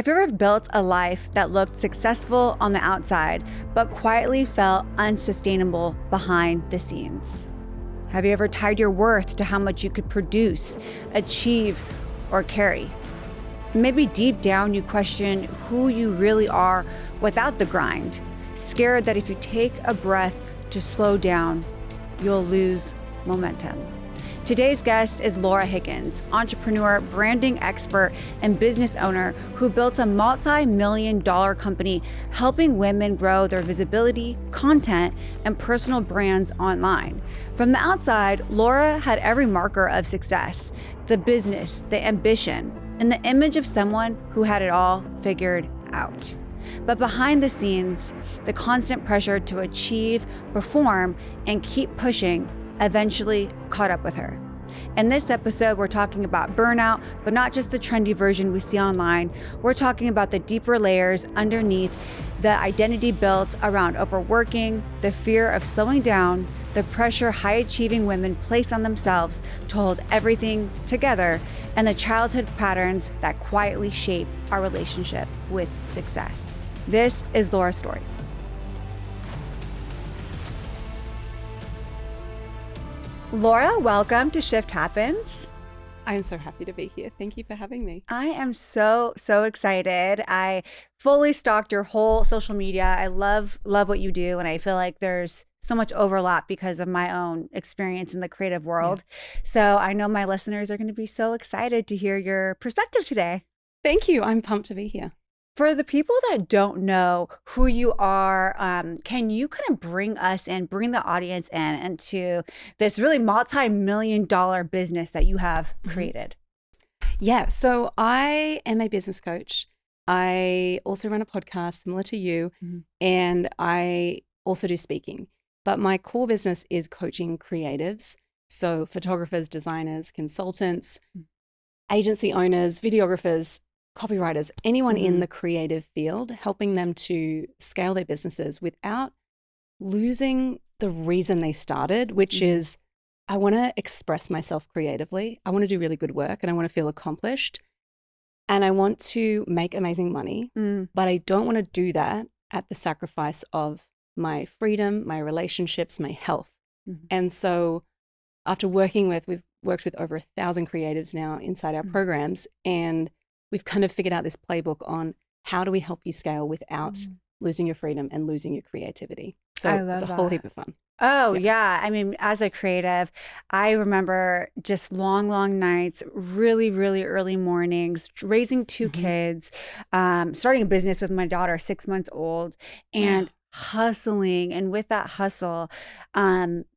Have you ever built a life that looked successful on the outside, but quietly felt unsustainable behind the scenes? Have you ever tied your worth to how much you could produce, achieve, or carry? Maybe deep down you question who you really are without the grind, scared that if you take a breath to slow down, you'll lose momentum. Today's guest is Laura Higgins, entrepreneur, branding expert, and business owner who built a multi-million-dollar company helping women grow their visibility, content, and personal brands online. From the outside, Laura had every marker of success: the business, the ambition, and the image of someone who had it all figured out. But behind the scenes, the constant pressure to achieve, perform, and keep pushing eventually caught up with her. In this episode, we're talking about burnout, but not just the trendy version we see online. We're talking about the deeper layers underneath the identity built around overworking, the fear of slowing down, the pressure high-achieving women place on themselves to hold everything together, and the childhood patterns that quietly shape our relationship with success. This is Laura's story. Laura, welcome to Shift Happens. I'm so happy to be here. Thank you for having me. I am so excited. I fully stalked your whole social media. I love what you do, and I feel like there's so much overlap because of my own experience in the creative world. Yeah. So I know my listeners are going to be so excited to hear your perspective today. Thank you. I'm pumped to be here. For the people that don't know who you are, can you kind of bring us in, bring the audience in into this really multi-million-dollar business that you have created? Yeah, so I am a business coach. I also run a podcast similar to you, and I also do speaking. But my core business is coaching creatives, so photographers, designers, consultants, agency owners, videographers, copywriters, anyone in the creative field, helping them to scale their businesses without losing the reason they started, which is I want to express myself creatively. I want to do really good work and I want to feel accomplished and I want to make amazing money, but I don't want to do that at the sacrifice of my freedom, my relationships, my health. And so after we've worked with over 1,000 creatives now inside our programs, and we've kind of figured out this playbook on how do we help you scale without losing your freedom and losing your creativity. So it's a whole heap of fun. Oh, yeah. I mean, as a creative, I remember just long nights, really early mornings, raising two kids, starting a business with my daughter, 6 months old, and hustling. And with that hustle,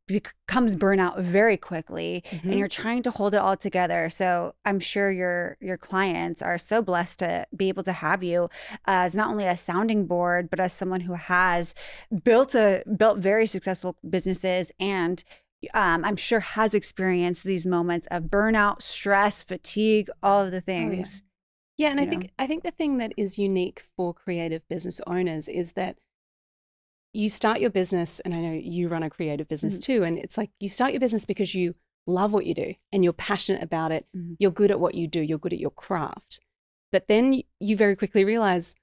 becomes burnout very quickly, and you're trying to hold it all together. So I'm sure your clients are so blessed to be able to have you as not only a sounding board, but as someone who has built very successful businesses, and I'm sure has experienced these moments of burnout, stress, fatigue, all of the things. Yeah, and I think the thing that is unique for creative business owners is that you start your business, and I know you run a creative business too, and it's like you start your business because you love what you do and you're passionate about it. You're good at what you do. You're good at your craft. But then you very quickly realize,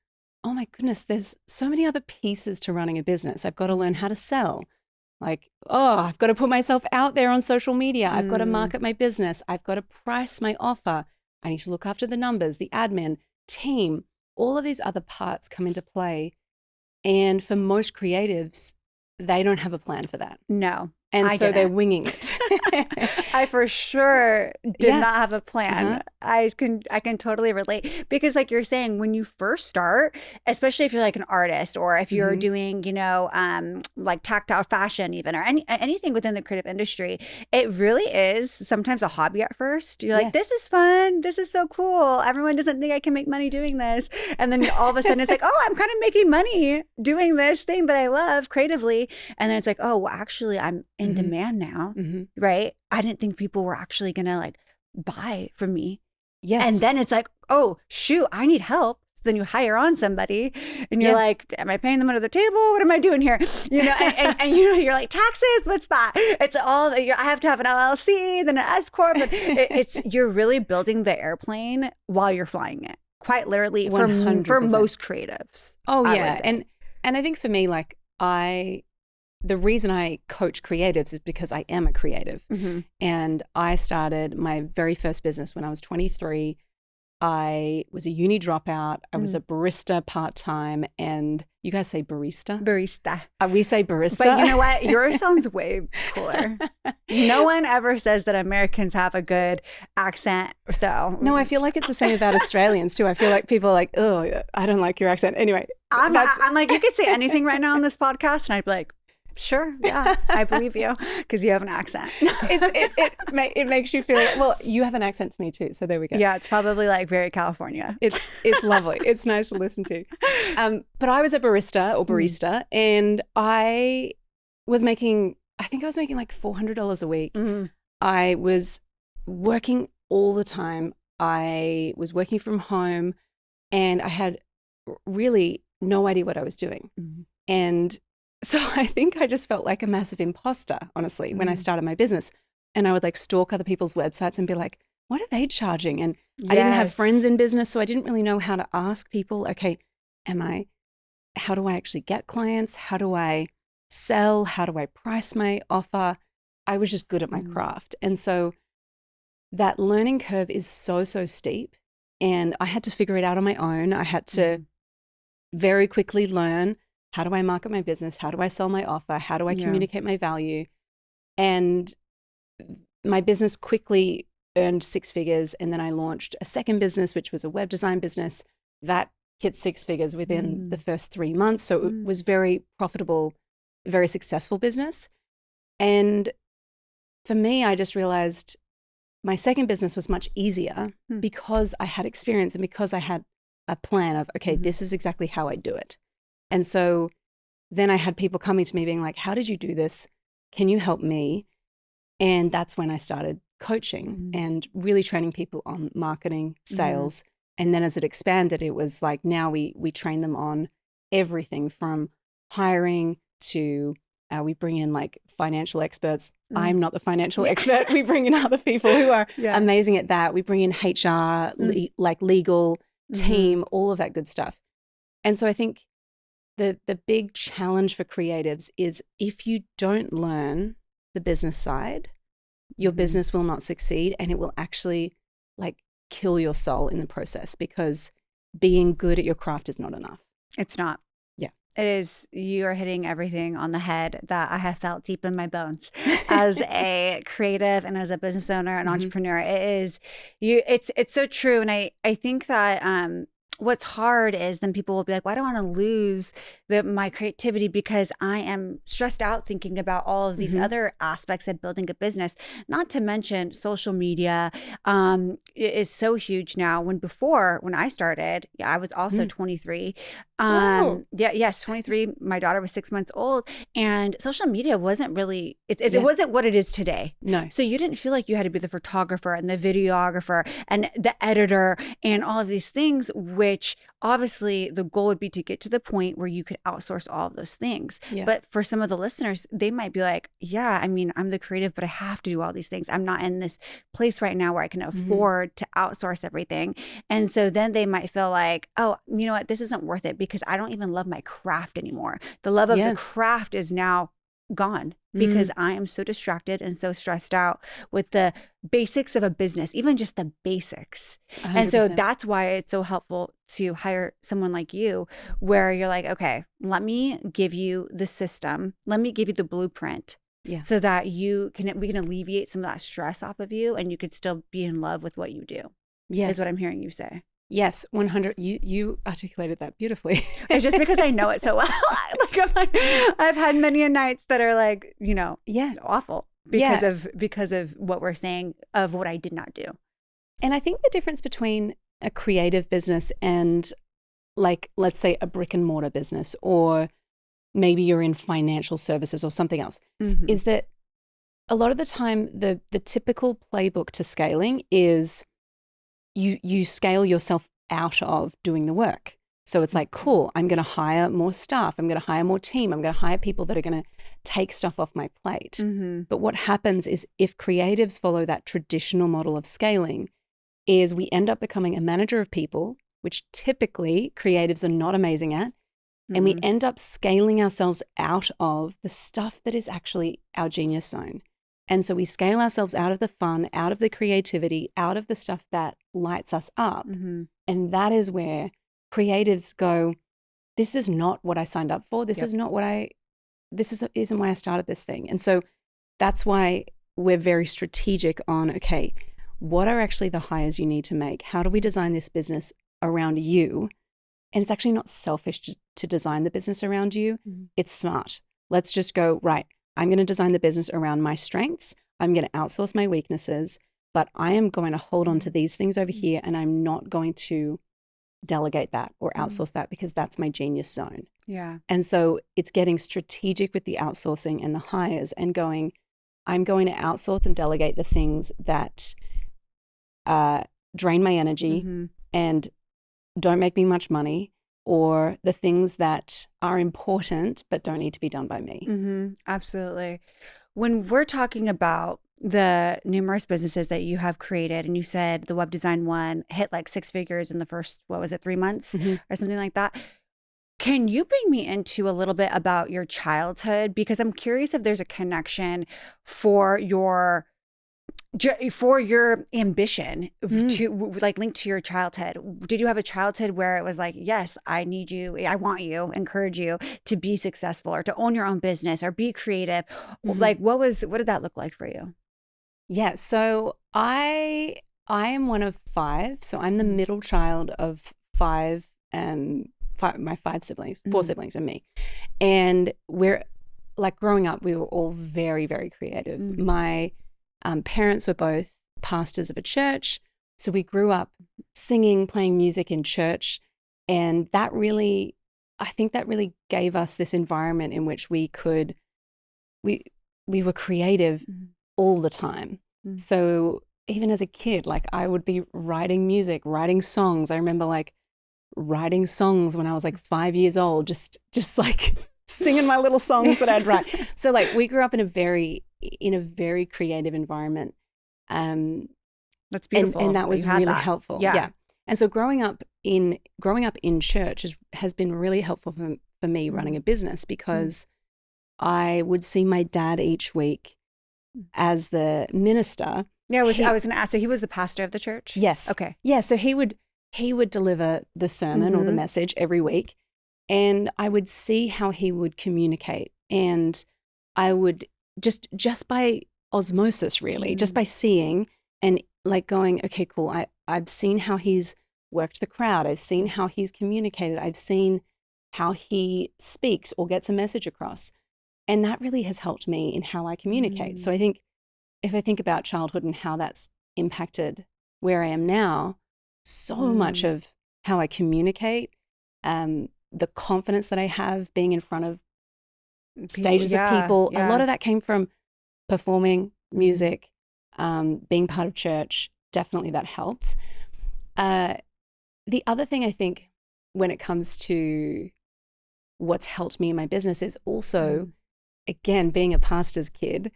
oh my goodness, there's so many other pieces to running a business. I've got to learn how to sell. I've got to put myself out there on social media. I've got to market my business. I've got to price my offer. I need to look after the numbers, the admin, team. All of these other parts come into play. And for most creatives, they don't have a plan for that. No. And so they're winging it. I for sure did not have a plan. I can totally relate, because like you're saying, when you first start, especially if you're like an artist, or if you're doing, like tactile fashion even, or anything within the creative industry, it really is sometimes a hobby at first. You're like, this is fun. This is so cool. Everyone doesn't think I can make money doing this. And then all of a sudden it's like, oh, I'm kind of making money doing this thing that I love creatively. And then it's like, oh, well, actually I'm in demand now, right? I didn't think people were actually gonna like buy from me. Yes. And then it's like, oh shoot, I need help. So then you hire on somebody and you're like, am I paying them under the table? What am I doing here? And you're like, taxes, what's that? It's all, I have to have an LLC, then an S Corp. But you're really building the airplane while you're flying it. quite literally for 100%. most creatives. Oh I yeah. would say. And I think for me, like the reason I coach creatives is because I am a creative. And I started my very first business when I was 23. I was a uni dropout. I was a barista part-time, and you guys say barista? Barista. We say barista. But you know what? Yours sounds way cooler. No one ever says that Americans have a good accent. So no, I feel like it's the same about Australians too. I feel like people are like, oh, I don't like your accent. Anyway. I'm like, you could say anything right now on this podcast and I'd be like, sure, yeah, I believe you because you have an accent. It makes you feel like, well, you have an accent to me too. So there we go. Yeah, it's probably like very California. It's lovely. It's nice to listen to. But I was a barista, and I was making like $400 a week. I was working all the time. I was working from home, and I had really no idea what I was doing. And so I think I just felt like a massive imposter, honestly, when I started my business. And I would like stalk other people's websites and be like, what are they charging? And I didn't have friends in business, so I didn't really know how to ask people, okay, how do I actually get clients? How do I sell? How do I price my offer? I was just good at my craft. And so that learning curve is so, so steep. And I had to figure it out on my own. I had to very quickly learn, how do I market my business? How do I sell my offer? How do I communicate my value? And my business quickly earned 6 figures. And then I launched a second business, which was a web design business that hit 6 figures within the first 3 months. So it was very profitable, very successful business. And for me, I just realized my second business was much easier because I had experience and because I had a plan of, okay, this is exactly how I do it. And so then I had people coming to me being like, how did you do this? Can you help me? And that's when I started coaching and really training people on marketing, sales. And then as it expanded, it was like now we train them on everything from hiring to we bring in like financial experts. I'm not the financial expert. We bring in other people who are amazing at that. We bring in HR, like legal team, all of that good stuff. And so I think the big challenge for creatives is if you don't learn the business side, your business will not succeed, and it will actually like kill your soul in the process because being good at your craft is not enough. It's not. Yeah. It is. You are hitting everything on the head that I have felt deep in my bones as a creative and as a business owner and entrepreneur. It's so true. And I think that what's hard is then people will be like, well, I don't want to lose my creativity because I am stressed out thinking about all of these other aspects of building a business. Not to mention social media is so huge now. When I started, I was also 23. Wow. 23. My daughter was 6 months old, and social media wasn't really, it wasn't what it is today. No. So you didn't feel like you had to be the photographer and the videographer and the editor and all of these things, which obviously the goal would be to get to the point where you could outsource all of those things. Yeah. But for some of the listeners, they might be like, yeah, I mean, I'm the creative, but I have to do all these things. I'm not in this place right now where I can afford to outsource everything. And so then they might feel like, oh, you know what, this isn't worth it because I don't even love my craft anymore. The love of the craft is now gone because I am so distracted and so stressed out with the basics of a business, even just the basics. 100%. And so that's why it's so helpful to hire someone like you, where you're like, okay, let me give you the system. Let me give you the blueprint so that we can alleviate some of that stress off of you and you could still be in love with what you do. Yeah. Is what I'm hearing you say. Yes, 100. You articulated that beautifully. It's just because I know it so well. I've had many a nights that are like, awful because of what we're saying of what I did not do. And I think the difference between a creative business and like, let's say a brick and mortar business, or maybe you're in financial services or something else, is that a lot of the time the typical playbook to scaling is you scale yourself out of doing the work. So it's like, cool, I'm going to hire more staff. I'm going to hire more team. I'm going to hire people that are going to take stuff off my plate. But what happens is if creatives follow that traditional model of scaling is we end up becoming a manager of people which typically creatives are not amazing at. And we end up scaling ourselves out of the stuff that is actually our genius zone. And so we scale ourselves out of the fun, out of the creativity, out of the stuff that lights us up. And that is where creatives go, this is not what I signed up for. This is not what isn't why I started this thing. And so that's why we're very strategic on, okay, what are actually the hires you need to make? How do we design this business around you? And it's actually not selfish to design the business around you. It's smart. Let's just go, right, I'm going to design the business around my strengths. I'm going to outsource my weaknesses, but I am going to hold on to these things over here, and I'm not going to delegate that or outsource that because that's my genius zone. Yeah. And so it's getting strategic with the outsourcing and the hires and going, I'm going to outsource and delegate the things that drain my energy and don't make me much money, or the things that are important but don't need to be done by me. Absolutely. When we're talking about the numerous businesses that you have created, and you said the web design one hit like 6 figures in the first, 3 months or something like that. Can you bring me into a little bit about your childhood? Because I'm curious if there's a connection for your ambition to like linked to your childhood. Did you have a childhood where it was like, yes, I need you, I want you, encourage you to be successful or to own your own business or be creative? Like what did that look like for you? Yeah, so I am one of 5. So I'm the middle child of 5, my 5 siblings, 4 siblings and me. And we're like growing up, we were all very, very creative. My parents were both pastors of a church. So we grew up singing, playing music in church. And I think that really gave us this environment in which we were creative all the time. So even as a kid, like I would be writing music, writing songs. I remember like writing songs when I was like 5 years old, just like singing my little songs that I'd write. So like we grew up in a very creative environment. That's beautiful. And that was really helpful. Yeah. And so growing up in church has been really helpful for me running a business, because I would see my dad each week as the minister. Yeah, I was going to ask. So he was the pastor of the church? Yes. Okay. Yeah. So he would deliver the sermon or the message every week, and I would see how he would communicate, and I would just by osmosis, really, just by seeing and like going, okay, cool. I've seen how he's worked the crowd. I've seen how he's communicated. I've seen how he speaks or gets a message across. And that really has helped me in how I communicate. So I think if I think about childhood and how that's impacted where I am now, so much of how I communicate, the confidence that I have being in front of stages of people, a lot of that came from performing music, being part of church. Definitely that helped. The other thing I think when it comes to what's helped me in my business is also, again, being a pastor's kid,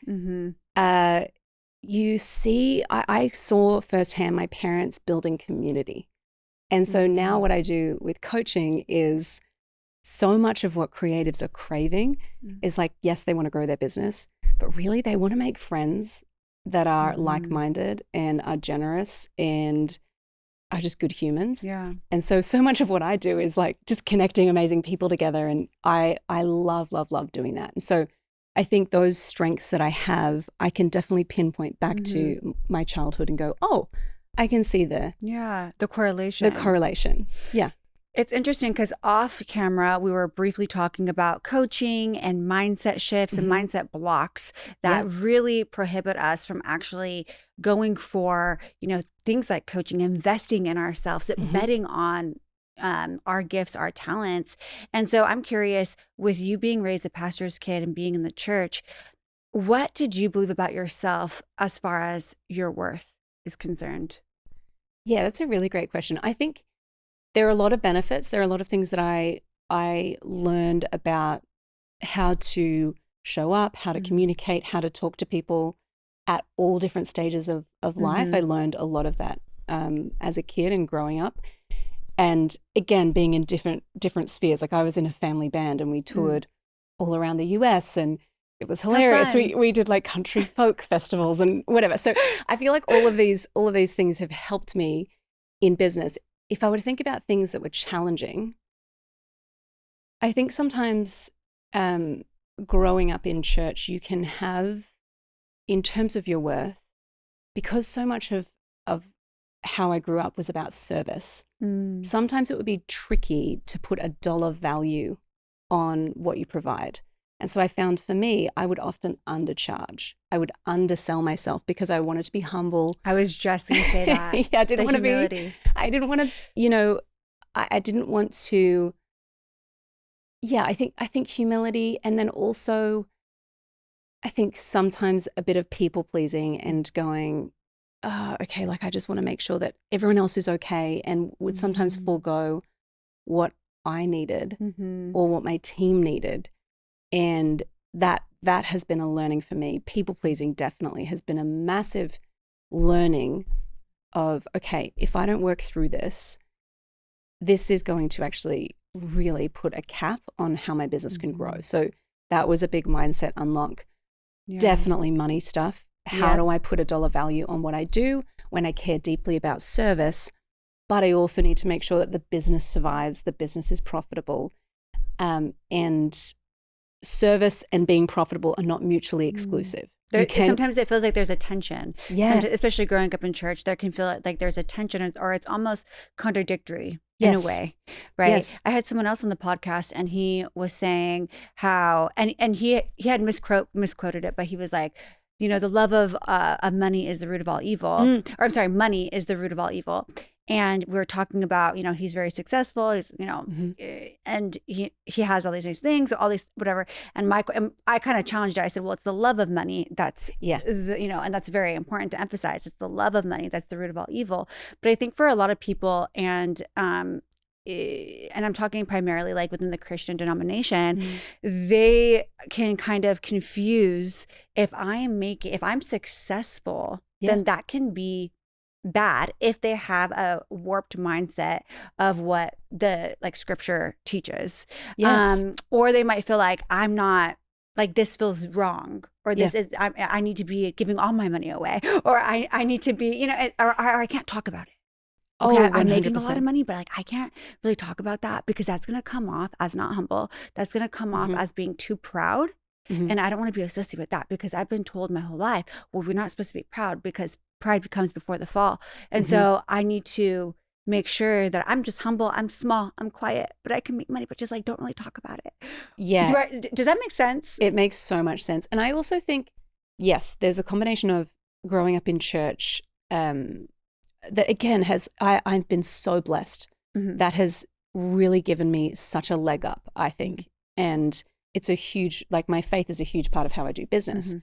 you see, I saw firsthand my parents building community. And so now what I do with coaching is so much of what creatives are craving is like, yes, they want to grow their business, but really they want to make friends that are like-minded and are generous and are just good humans. Yeah. And so much of what I do is like just connecting amazing people together. And I love, love, love doing that. And so I think those strengths that I have, I can definitely pinpoint back to my childhood and go, oh, I can see the correlation. Yeah. It's interesting because off camera, we were briefly talking about coaching and mindset shifts and mindset blocks that really prohibit us from actually going for, things like coaching, investing in ourselves, betting on our gifts, our talents. And so I'm curious, with you being raised a pastor's kid and being in the church, what did you believe about yourself as far as your worth is concerned? Yeah, that's a really great question. I think there are a lot of benefits. There are a lot of things that I learned about how to show up, how to communicate, how to talk to people at all different stages of life. I learned a lot of that as a kid and growing up. And again, being in different spheres, like I was in a family band and we toured all around the US, and it was hilarious. We did like country folk festivals and whatever. So I feel like all of these things have helped me in business. If I were to think about things that were challenging, I think sometimes growing up in church, you can have, in terms of your worth, because so much of how I grew up was about service. Sometimes it would be tricky to put a dollar value on what you provide. And so I found for me, I would often undercharge. I would undersell myself because I wanted to be humble. I was just going to say that. Yeah, I didn't want to be, I didn't want to, I didn't want to, I think humility, and then also I think sometimes a bit of people pleasing and going, okay, like I just want to make sure that everyone else is okay, and would sometimes forego what I needed or what my team needed. And that has been a learning for me. People pleasing definitely has been a massive learning of, okay, if I don't work through this is going to actually really put a cap on how my business can grow. So that was a big mindset unlock. Yeah. Definitely money stuff. How do I put a dollar value on what I do when I care deeply about service? But I also need to make sure that the business survives, the business is profitable, and service and being profitable are not mutually exclusive. Sometimes it feels like there's a tension. Yeah. Especially growing up in church, there can feel like there's a tension, or it's almost contradictory in a way, right? Yes. I had someone else on the podcast, and he was saying how, and he had misquoted it, but he was like, the love of money is the root of all evil. Or I'm sorry, money is the root of all evil. And we were talking about, he's very successful, he's, and he has all these nice things, all these whatever. And I kind of challenged it. I said, well, it's the love of money that's, and that's very important to emphasize. It's the love of money that's the root of all evil. But I think for a lot of people, and I'm talking primarily like within the Christian denomination, they can kind of confuse, if I'm successful, then that can be bad if they have a warped mindset of what the scripture teaches. Or they might feel like, I'm not, like, this feels wrong, or this is, I need to be giving all my money away, or I need to be, or I can't talk about it. Okay, I'm making a lot of money, but I can't really talk about that because that's going to come off as not humble. That's going to come off as being too proud. And I don't want to be associated with that, because I've been told my whole life, well, we're not supposed to be proud because pride comes before the fall. And so I need to make sure that I'm just humble, I'm small, I'm quiet, but I can make money, but just don't really talk about it. Yeah. Does that make sense? It makes so much sense. And I also think, yes, there's a combination of growing up in church that again I've been so blessed. That has really given me such a leg up, I think. And it's a huge, my faith is a huge part of how I do business.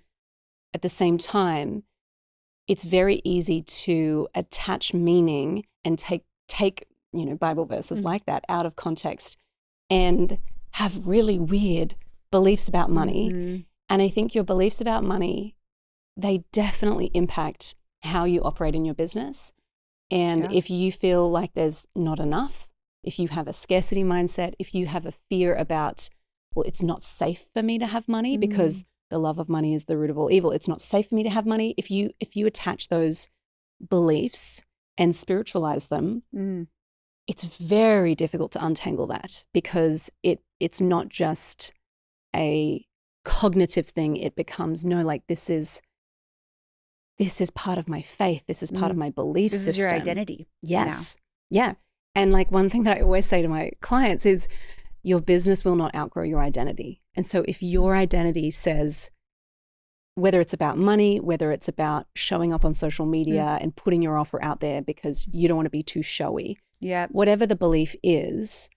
At the same time, it's very easy to attach meaning and take Bible verses like that out of context and have really weird beliefs about money. And I think your beliefs about money, they definitely impact how you operate in your business. And if you feel like there's not enough, if you have a scarcity mindset, if you have a fear about, well, it's not safe for me to have money because the love of money is the root of all evil. It's not safe for me to have money. If you attach those beliefs and spiritualize them, it's very difficult to untangle that, because it's not just a cognitive thing. It becomes, this is part of my faith. This is part of my belief system. This is your identity. Yes. Yeah. And one thing that I always say to my clients is, your business will not outgrow your identity. And so if your identity says, whether it's about money, whether it's about showing up on social media and putting your offer out there because you don't want to be too showy, whatever the belief is,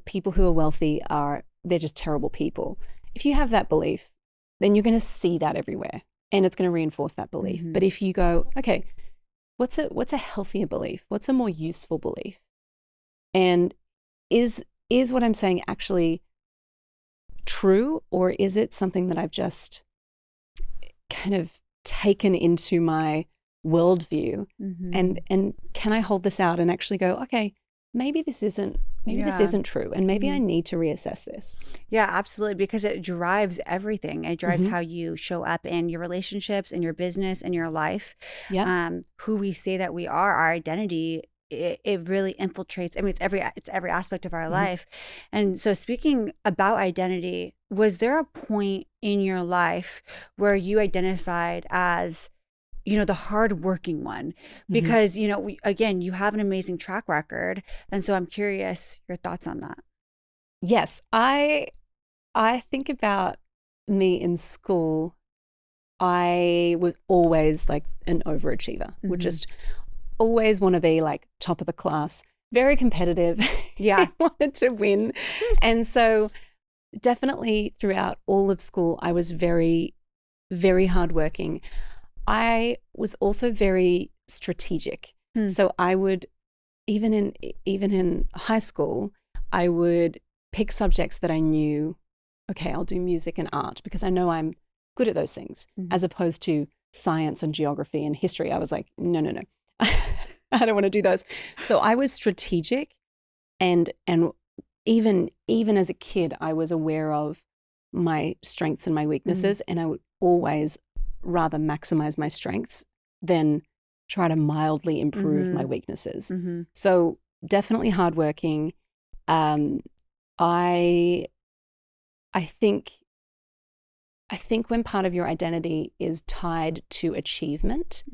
people who are wealthy they're just terrible people. If you have that belief, then you're going to see that everywhere, and it's going to reinforce that belief. But if you go, okay, what's a healthier belief? What's a more useful belief? And is what I'm saying actually true, or is it something that I've just kind of taken into my worldview? And can I hold this out and actually go, okay, maybe this isn't true, and maybe I need to reassess this. Yeah, absolutely, because it drives everything. It drives how you show up in your relationships, in your business, in your life. Yeah. Who we say that we are, our identity, it really infiltrates. I mean, it's every aspect of our life. And so, speaking about identity, was there a point in your life where you identified as, the hardworking one? Because, again, you have an amazing track record. And so I'm curious your thoughts on that. Yes, I think about me in school. I was always like an overachiever, would just always want to be like top of the class, very competitive. Yeah. Wanted to win. And so definitely throughout all of school, I was very, very hardworking. I was also very strategic. So I would, even in high school, I would pick subjects that I knew, okay, I'll do music and art because I know I'm good at those things, as opposed to science and geography and history. I was like, no. I don't want to do those. So I was strategic, and even as a kid, I was aware of my strengths and my weaknesses, and I would always rather maximize my strengths than try to mildly improve my weaknesses. So definitely hardworking. I think when part of your identity is tied to achievement,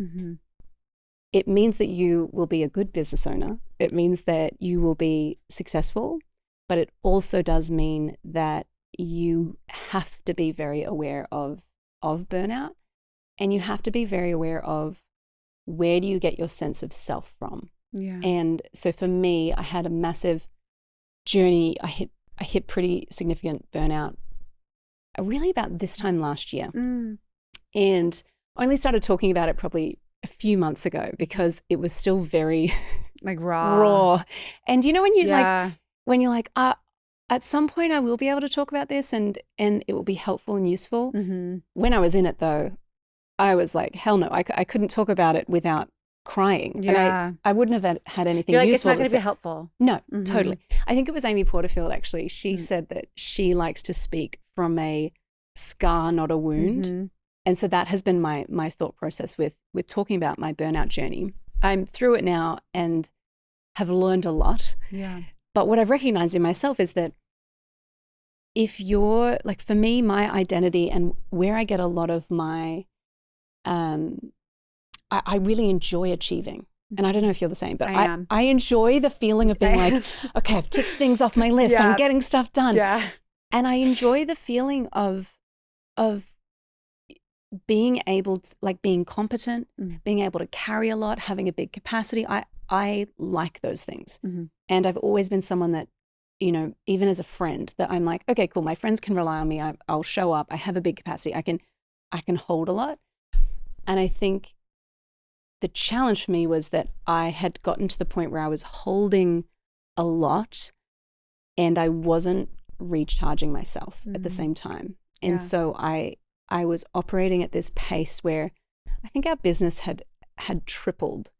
it means that you will be a good business owner. It means that you will be successful, but it also does mean that you have to be very aware of burnout, and you have to be very aware of where do you get your sense of self from. Yeah. And so for me, I had a massive journey. I hit pretty significant burnout really about this time last year, and only started talking about it probably a few months ago because it was still very like raw. And when you're like, at some point I will be able to talk about this and it will be helpful and useful. When I was in it though, I was like, hell no, I couldn't talk about it without crying. Yeah. And I wouldn't have had anything You're like, useful. it's not going to be helpful. No, totally. I think it was Amy Porterfield actually. She said that she likes to speak from a scar, not a wound. And so that has been my thought process with talking about my burnout journey. I'm through it now and have learned a lot. Yeah. But what I've recognized in myself is that if you're like, for me, my identity and where I get a lot of my, I really enjoy achieving. And I don't know if you're the same, but I enjoy the feeling of being like, okay, I've ticked things off my list. I'm getting stuff done. Yeah. And I enjoy the feeling of being able to, like, being competent, being able to carry a lot, having a big capacity. I like those things. And I've always been someone that, even as a friend, that I'm like, okay, cool. My friends can rely on me. I'll show up. I have a big capacity. I can hold a lot. And I think the challenge for me was that I had gotten to the point where I was holding a lot and I wasn't recharging myself at the same time. And so I was operating at this pace where I think our business had tripled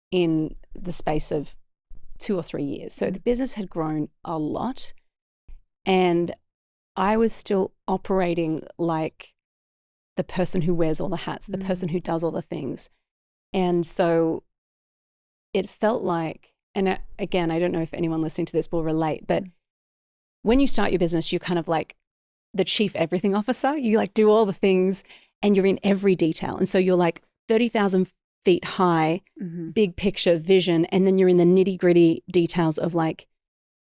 in the space of 2 or 3 years. So the business had grown a lot and I was still operating like the person who wears all the hats, the person who does all the things. And so it felt like, and again, I don't know if anyone listening to this will relate, but when you start your business, you're kind of like the chief everything officer. You like do all the things and you're in every detail. And so you're like 30,000 feet high, big picture vision. And then you're in the nitty gritty details of like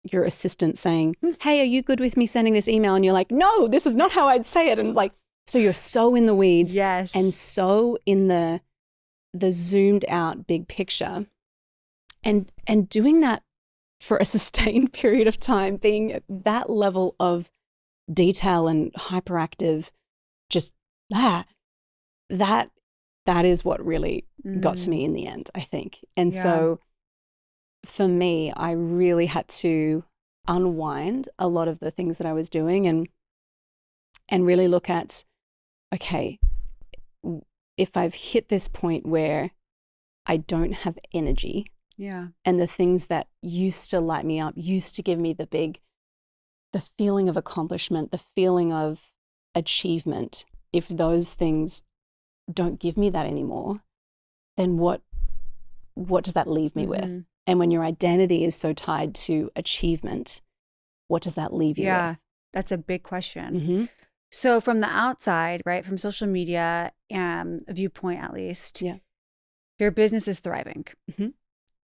your assistant saying, hey, are you good with me sending this email? And you're like, no, this is not how I'd say it. And like, so you're so in the weeds and so in the zoomed out big picture and doing that for a sustained period of time, being at that level of detail and hyperactive, just that is what really got to me in the end, I think. And so for me, I really had to unwind a lot of the things that I was doing and really look at, okay, if I've hit this point where I don't have energy Yeah. And the things that used to light me up, used to give me the feeling of accomplishment, the feeling of achievement, if those things don't give me that anymore, then what does that leave me with? And when your identity is so tied to achievement, what does that leave you with? Yeah, that's a big question. So from the outside, right, from social media, viewpoint at least, your business is thriving.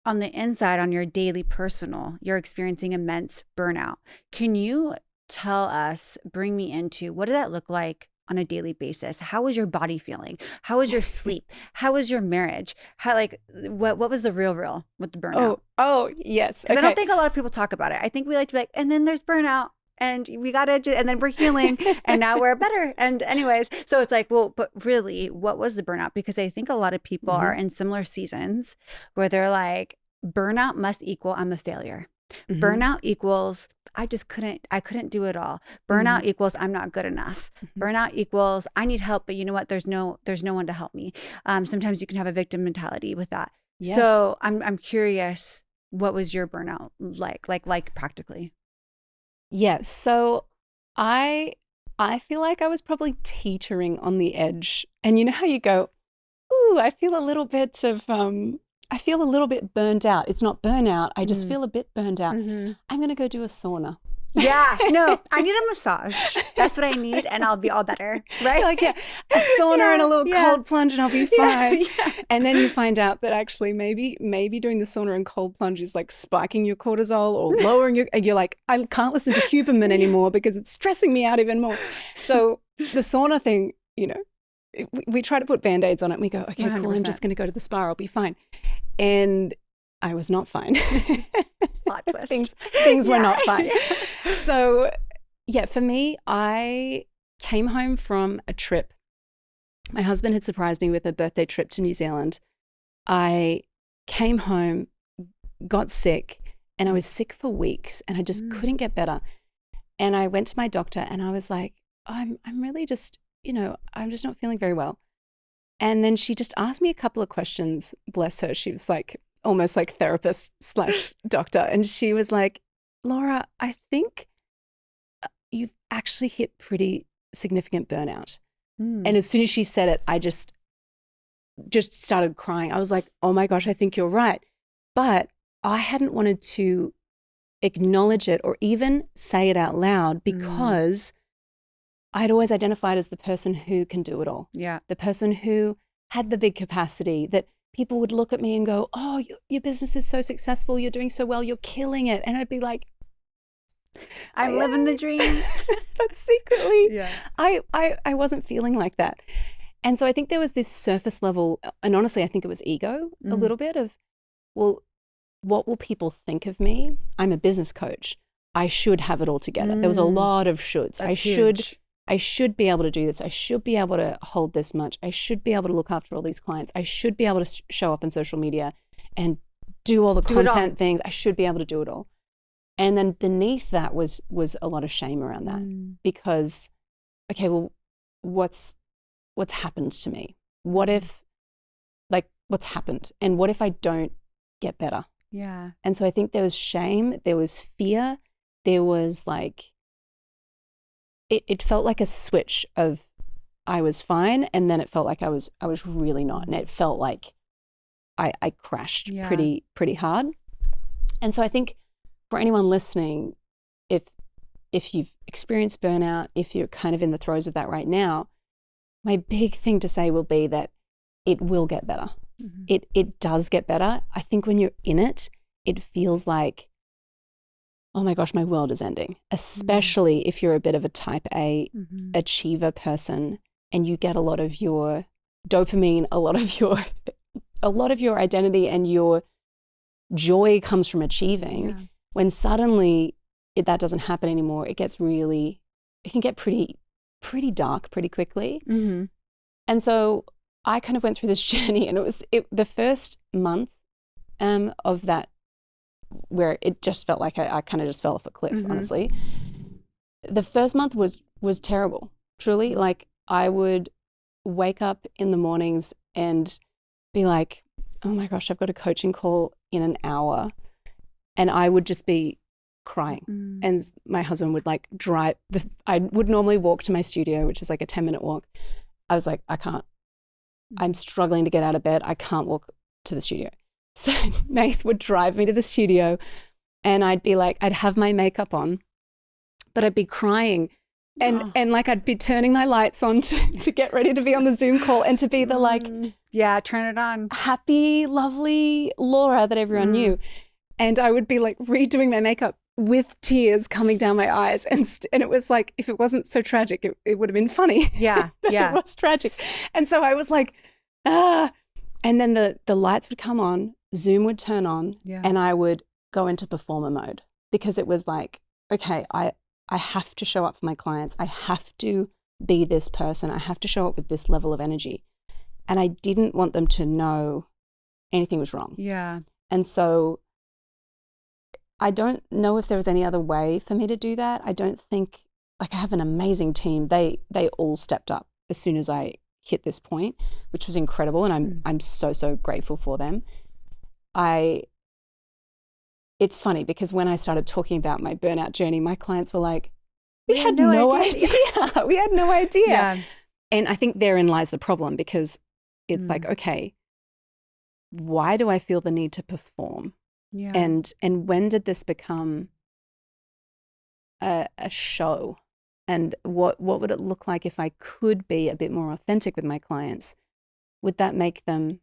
On the inside, on your daily personal, you're experiencing immense burnout. Can you tell us, bring me into, what did that look like on a daily basis? How was your body feeling? How was your sleep? How was your marriage? How, like, what was the real with the burnout? Oh, yes. Because I don't think a lot of people talk about it. I think we like to be like, and then there's burnout. And we got to, and then we're healing, and now we're better. And anyways, so it's like, well, but really, what was the burnout? Because I think a lot of people are in similar seasons where they're like, burnout must equal I'm a failure. Burnout equals I couldn't do it all. Burnout equals I'm not good enough. Burnout equals I need help, but you know what? There's no one to help me. Sometimes you can have a victim mentality with that. Yes. So I'm curious, what was your burnout like practically? Yeah, so I feel like I was probably teetering on the edge. And you know how you go, ooh, I feel a little bit burned out. It's not burnout. I just feel a bit burned out. I'm going to go do a sauna. Yeah, no, I need a massage. That's what I need, and I'll be all better, right? Like, a sauna and a little cold plunge, and I'll be fine. And then you find out that actually maybe doing the sauna and cold plunge is like spiking your cortisol or lowering your. And you're like, I can't listen to Huberman anymore because it's stressing me out even more. So the sauna thing, we try to put Band-Aids on it, and we go, okay, 100%. Cool. I'm just going to go to the spa. I'll be fine. And I was not fine. Plot twist. Things were not fine. So, for me, I came home from a trip. My husband had surprised me with a birthday trip to New Zealand. I came home, got sick, and I was sick for weeks, and I just couldn't get better. And I went to my doctor, and I was like, I'm really just, I'm just not feeling very well. And then she just asked me a couple of questions. Bless her. She was like, almost like therapist / doctor. And she was like, Laura, I think you've actually hit pretty significant burnout. And as soon as she said it, I just started crying. I was like, oh my gosh, I think you're right. But I hadn't wanted to acknowledge it or even say it out loud because I'd always identified as the person who can do it all. Yeah. The person who had the big capacity that people would look at me and go, oh, your business is so successful. You're doing so well. You're killing it. And I'd be like, I'm living the dream. But secretly, I wasn't feeling like that. And so I think there was this surface level, and honestly, I think it was ego a little bit of, well, what will people think of me? I'm a business coach. I should have it all together. There was a lot of shoulds. I should be able to do this. I should be able to hold this much. I should be able to look after all these clients. I should be able to show up on social media and do all the content things. I should be able to do it all. And then beneath that was a lot of shame around that because, okay, well, what's happened to me? What if, what's happened? And what if I don't get better? Yeah. And so I think there was shame, there was fear, there was it felt like a switch of I was fine, and then it felt like I was really not, and it felt like I crashed pretty hard. And so I think for anyone listening, if you've experienced burnout, if you're kind of in the throes of that right now, my big thing to say will be that it will get better. It does get better. I think when you're in it, it feels like, oh my gosh, my world is ending, especially if you're a bit of a type A achiever person and you get a lot of your dopamine, a lot of your identity and your joy comes from achieving. Yeah. When suddenly that doesn't happen anymore, it can get pretty dark pretty quickly. And so I kind of went through this journey, and it was the first month of that, where it just felt like I kind of just fell off a cliff, honestly. The first month was terrible, truly. Like, I would wake up in the mornings and be like, oh my gosh, I've got a coaching call in an hour and I would just be crying. And my husband would like drive. I would normally walk to my studio, which is like a 10-minute walk. I was like, I can't. I'm struggling to get out of bed. I can't walk to the studio. So Nath would drive me to the studio and I'd be like, I'd have my makeup on, but I'd be crying. And like I'd be turning my lights on to get ready to be on the Zoom call and to be the like, yeah, turn it on, happy, lovely Laura that everyone knew. And I would be like redoing my makeup with tears coming down my eyes. And it was like, if it wasn't so tragic, it would have been funny. Yeah, yeah. It was tragic. And so I was like, ah. And then the lights would come on, Zoom would turn on, and I would go into performer mode because it was like, okay, I have to show up for my clients. I have to be this person. I have to show up with this level of energy. And I didn't want them to know anything was wrong. Yeah. And so I don't know if there was any other way for me to do that. I don't think, like I have an amazing team. They all stepped up as soon as I hit this point, which was incredible. And I'm so grateful for them. It's funny because when I started talking about my burnout journey, my clients were like, we had no idea. We had no idea. Yeah. And I think therein lies the problem because it's like, okay, why do I feel the need to perform? Yeah. And when did this become a show? And what would it look like if I could be a bit more authentic with my clients? Would that make them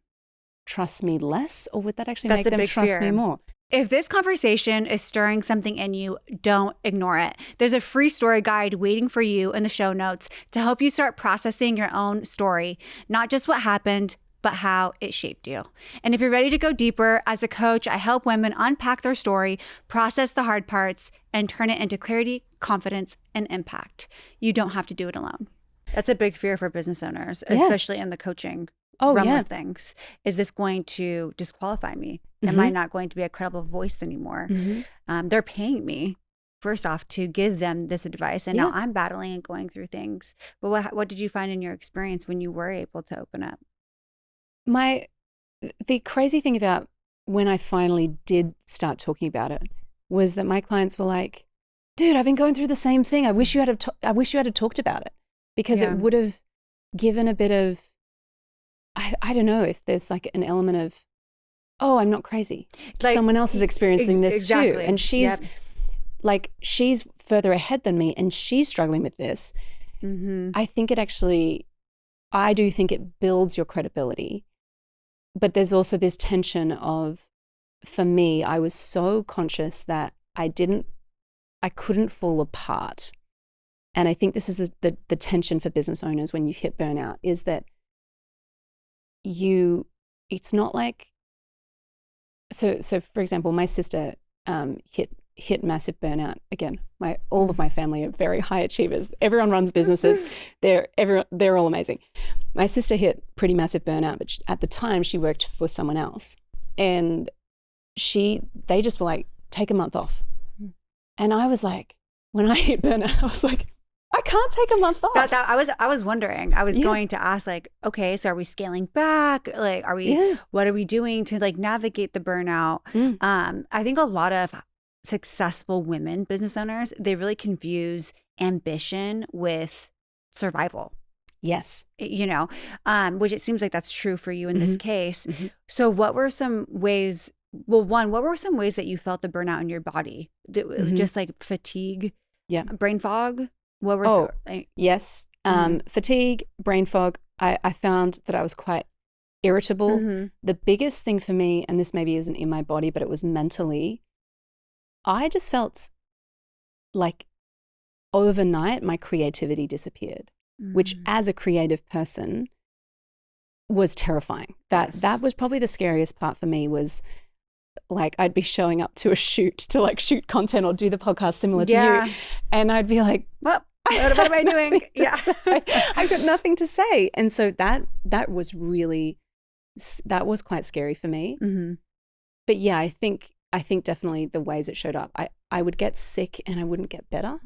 trust me less, or would that actually make them trust me more? If this conversation is stirring something in you, don't ignore it. There's a free story guide waiting for you in the show notes to help you start processing your own story, not just what happened, but how it shaped you. And if you're ready to go deeper, as a coach, I help women unpack their story, process the hard parts, and turn it into clarity, confidence, and impact. You don't have to do it alone. That's a big fear for business owners, especially in the coaching realm of things. Is this going to disqualify me? Am I not going to be a credible voice anymore? They're paying me, first off, to give them this advice. And now I'm battling and going through things. But what did you find in your experience when you were able to open up? The crazy thing about when I finally did start talking about it was that my clients were like, dude, I've been going through the same thing. I wish you had talked about it, because it would have given a bit of, I don't know if there's like an element of, oh, I'm not crazy. Like, someone else is experiencing this too. And she's she's further ahead than me and she's struggling with this. I think I do think it builds your credibility. But there's also this tension of, for me, I was so conscious that I couldn't fall apart. And I think this is the tension for business owners when you hit burnout, is that it's not like, so for example, my sister hit massive burnout. Again, all of my family are very high achievers. Everyone runs businesses. They're all amazing. My sister hit pretty massive burnout, but at the time she worked for someone else, and they just were like, take a month off. And I was like, when I hit burnout, I was like, I can't take a month off. I was wondering. I was going to ask, like, okay, so are we scaling back? Like, what are we doing to like navigate the burnout? I think a lot of successful women business owners, they really confuse ambition with survival. Yes. Which it seems like that's true for you in this case. So what were some ways, what were some ways that you felt the burnout in your body? Just like fatigue, brain fog? What were yes. Fatigue, brain fog. I found that I was quite irritable. The biggest thing for me, and this maybe isn't in my body, but it was mentally, I just felt like overnight my creativity disappeared, which as a creative person was terrifying. That was probably the scariest part for me, was like I'd be showing up to a shoot to like shoot content or do the podcast similar to you. And I'd be like, well, what am I doing? I've got nothing to say. And so that was quite scary for me. But yeah, I think definitely the ways it showed up, I would get sick and I wouldn't get better.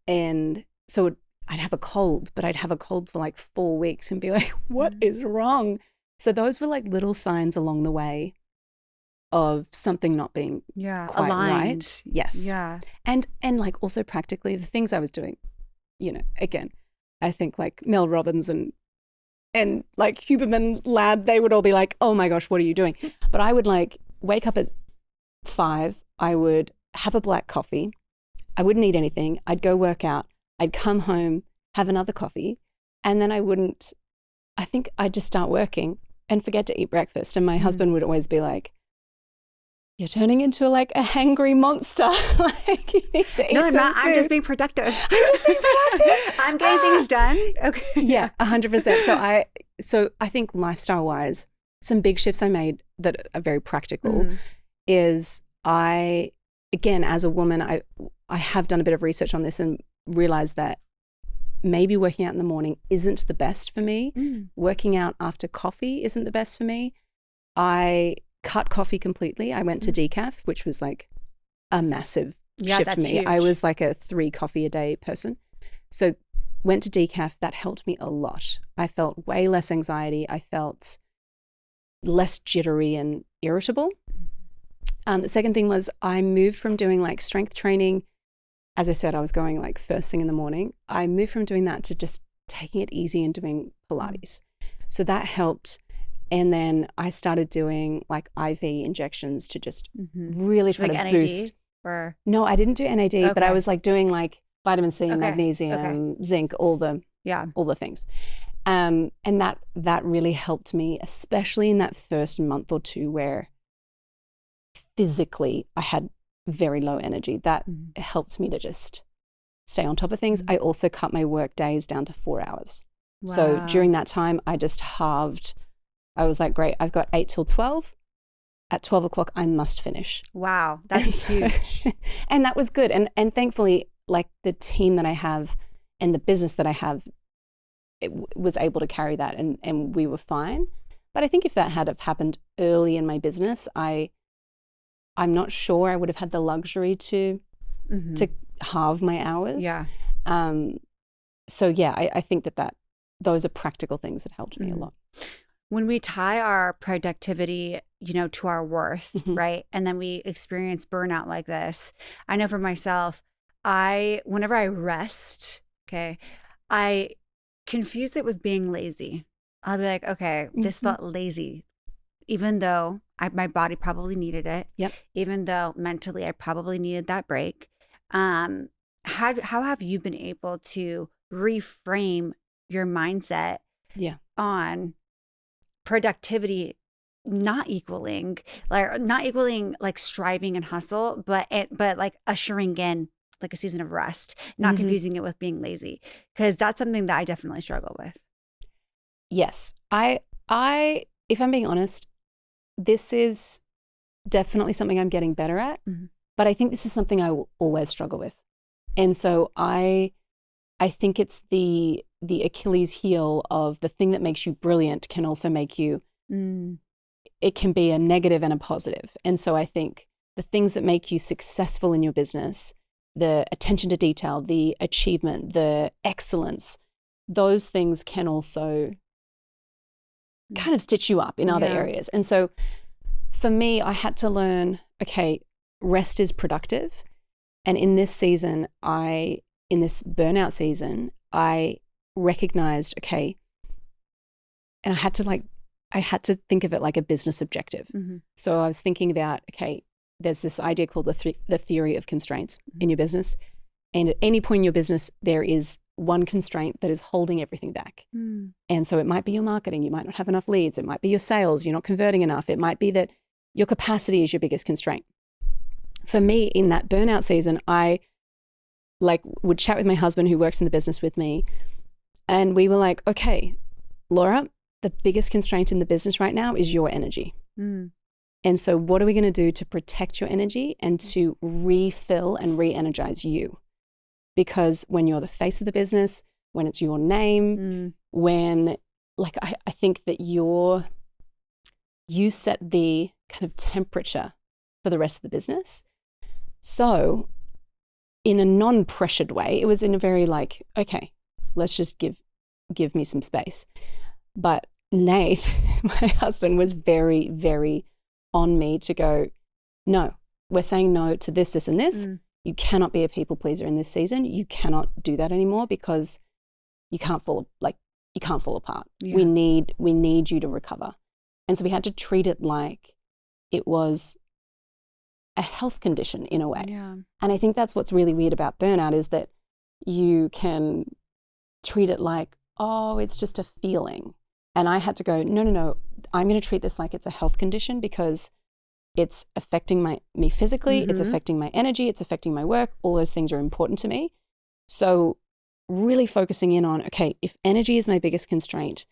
And so I'd have a cold, but I'd have a cold for like 4 weeks and be like, what is wrong? So those were like little signs along the way of something not being quite aligned. right. Yes. Yeah. And like also practically the things I was doing, again, I think like Mel Robbins and like Huberman Lab, they would all be like, oh my gosh, what are you doing? But I would like wake up at 5, I would have a black coffee. I wouldn't eat anything. I'd go work out. I'd come home, have another coffee, and then I think I'd just start working and forget to eat breakfast. And my husband would always be like, you're turning into like a hangry monster. Like you need to eat. No, I'm not. food. I'm just being productive. I'm getting things done. Okay. Yeah, 100%. So I think lifestyle wise, some big shifts I made that are very practical is again, as a woman, I have done a bit of research on this and realized that maybe working out in the morning isn't the best for me. Working out after coffee isn't the best for me. I cut coffee completely. I went to decaf, which was like a massive shift for me. Huge. I was like a 3 coffee a day person. So went to decaf. That helped me a lot. I felt way less anxiety. I felt less jittery and irritable. The second thing was I moved from doing like strength training. As I said, I was going like first thing in the morning. I moved from doing that to just taking it easy and doing Pilates. So that helped. And then I started doing like IV injections to just really try like to NAD boost. Or No, I didn't do NAD, but I Okay. was like doing like vitamin C, magnesium, zinc, all the things. And that really helped me, especially in that first month or two where physically I had very low energy. That helped me to just stay on top of things. I also cut my work days down to 4 hours. Wow. So during that time, I just halved. I was like, great, I've got 8 till 12. At 12 o'clock, I must finish. Wow, that's huge. And that was good. And thankfully, like the team that I have and the business that I have, was able to carry that and we were fine. But I think if that had have happened early in my business, I'm not sure I would have had the luxury to halve my hours. Yeah. So yeah, I think that those are practical things that helped me a lot. When we tie our productivity, to our worth, right? And then we experience burnout like this. I know for myself, whenever I rest, I confuse it with being lazy. I'll be like, okay, this felt lazy, even though my body probably needed it. Yep. Even though mentally I probably needed that break. How have you been able to reframe your mindset on productivity not equaling like striving and hustle, but like ushering in like a season of rest, not confusing it with being lazy, because that's something that I definitely struggle with. Yes, I if I'm being honest, this is definitely something I'm getting better at, but I think this is something I will always struggle with, and so I think it's the Achilles heel of the thing that makes you brilliant can also make you. It can be a negative and a positive. And so I think the things that make you successful in your business, the attention to detail, the achievement, the excellence, those things can also kind of stitch you up in other areas. And so for me, I had to learn, okay, rest is productive. And in this season, in this burnout season, I recognized, okay, and I had to think of it like a business objective. So I was thinking about, okay, there's this idea called the theory of constraints in your business. And at any point in your business, there is one constraint that is holding everything back. And so it might be your marketing. You might not have enough leads. It might be your sales. You're not converting enough. It might be that your capacity is your biggest constraint. For me, in that burnout season, I would chat with my husband who works in the business with me. And we were like, okay, Laura, the biggest constraint in the business right now is your energy. And so what are we going to do to protect your energy and to refill and re-energize you? Because when you're the face of the business, when it's your name, when I think that you set the kind of temperature for the rest of the business. So in a non-pressured way, it was in a very okay, let's just give me some space. But Nath, my husband, was very, very on me to go, no, we're saying no to this, this, and this. You cannot be a people pleaser in this season. You cannot do that anymore because you can't fall apart. Yeah. We need you to recover. And so we had to treat it like it was a health condition in a way. Yeah. And I think that's what's really weird about burnout is that you can treat it like, oh, it's just a feeling. And I had to go, no, I'm going to treat this like it's a health condition because it's affecting me physically, it's affecting my energy, it's affecting my work. All those things are important to me. So really focusing in on, okay, if energy is my biggest constraint,